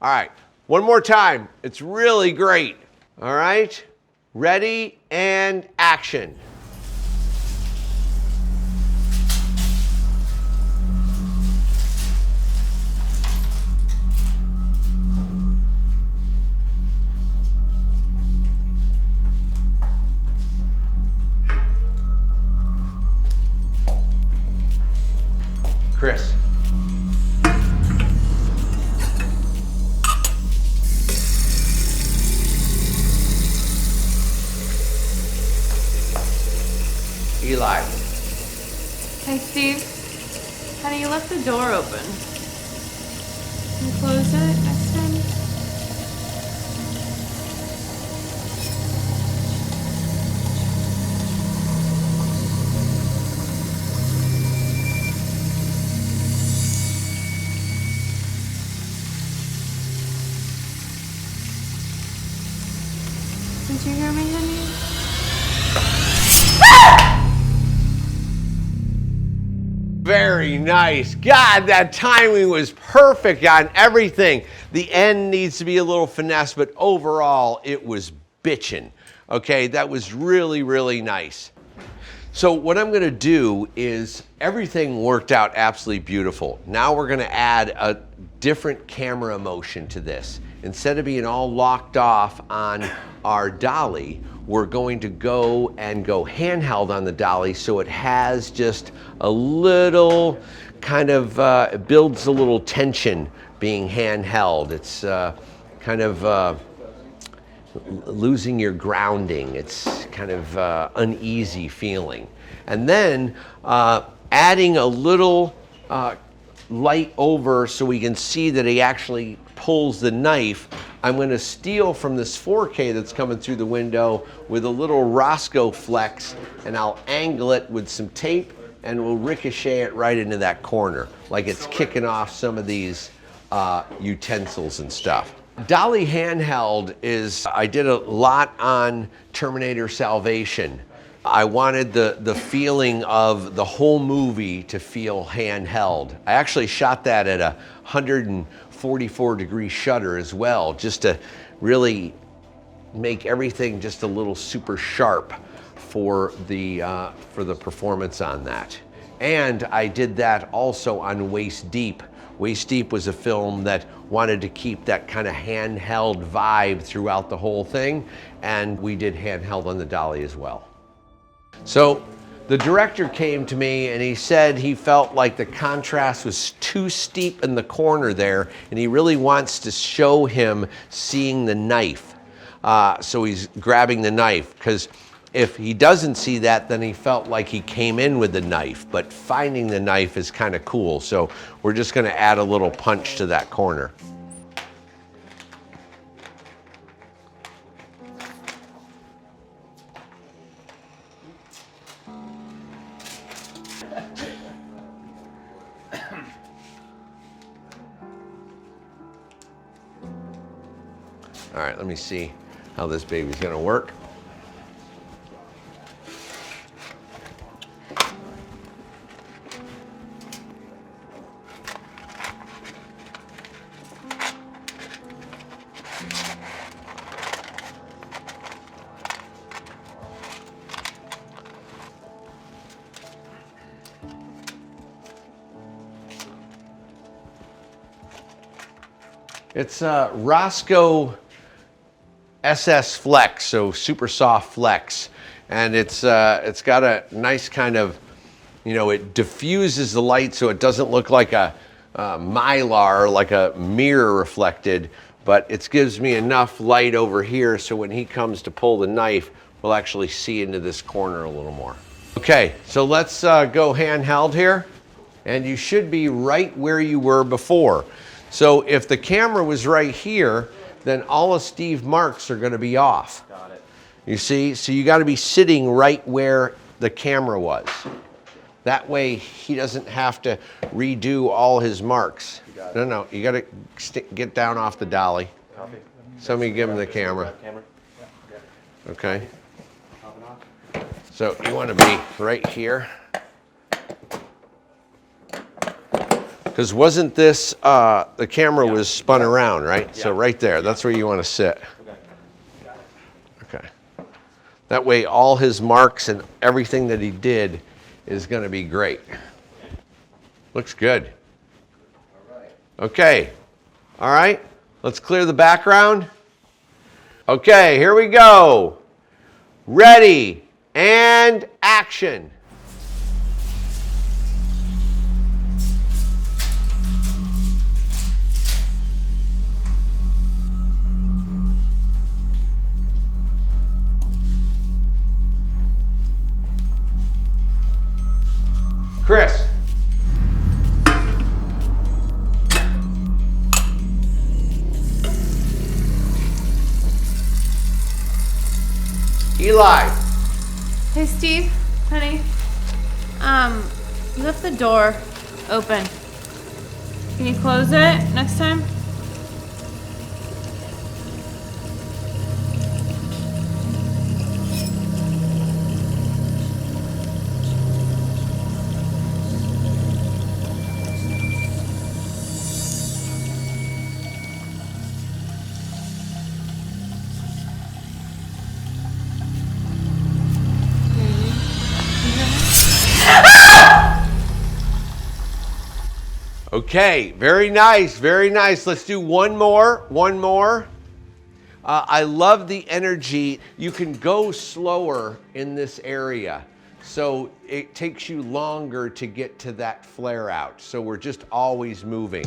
All right, one more time. It's really great. All right, ready and action. Chris. Eli. Hey, Steve. Honey, you left the door open. Can you close it next time? Did you hear me, honey? Very nice. God, that timing was perfect on everything. The end needs to be a little finesse, but overall, it was bitchin'. Okay, that was really, really nice. So what I'm gonna do is, everything worked out absolutely beautiful. Now we're gonna add a different camera motion to this. Instead of being all locked off on our dolly, we're going to go handheld on the dolly, so it has just a little kind of, it builds a little tension being handheld. It's kind of losing your grounding. It's kind of uneasy feeling. And then adding a little light over so we can see that he actually pulls the knife. I'm going to steal from this 4K that's coming through the window with a little Roscoe flex, and I'll angle it with some tape, and we'll ricochet it right into that corner, like it's kicking off some of these utensils and stuff. Dolly handheld is, I did a lot on Terminator Salvation. I wanted the feeling of the whole movie to feel handheld. I actually shot that at a 144-degree shutter as well, just to really make everything just a little super sharp for the performance on that. And I did that also on Waist Deep. Waist Deep was a film that wanted to keep that kind of handheld vibe throughout the whole thing, and we did handheld on the dolly as well. So the director came to me and he said he felt like the contrast was too steep in the corner there, and he really wants to show him seeing the knife. So he's grabbing the knife, because if he doesn't see that, then he felt like he came in with the knife, but finding the knife is kind of cool. So we're just gonna add a little punch to that corner. All right, let me see how this baby's gonna work. It's Roscoe SS Flex, so super soft flex, and it's got a nice kind of, it diffuses the light so it doesn't look like a mylar, like a mirror reflected, but it gives me enough light over here so when he comes to pull the knife, we'll actually see into this corner a little more. Okay, so let's go handheld here, and you should be right where you were before. So if the camera was right here, then all of Steve's marks are going to be off. Got it. You see? So you got to be sitting right where the camera was. That way he doesn't have to redo all his marks. No, you got to get down off the dolly. Copy. Somebody give him the camera. Okay. So you want to be right here. Because wasn't this, the camera was spun around, right? So right there, that's where you want to sit. Okay. That way all his marks and everything that he did is going to be great. Looks good. Okay. All right. Let's clear the background. Okay, here we go. Ready and action. Chris. Eli. Hey, Steve, honey. You left the door open. Can you close it next time? Okay, very nice, very nice. Let's do one more. I love the energy. You can go slower in this area. So it takes you longer to get to that flare out. So we're just always moving.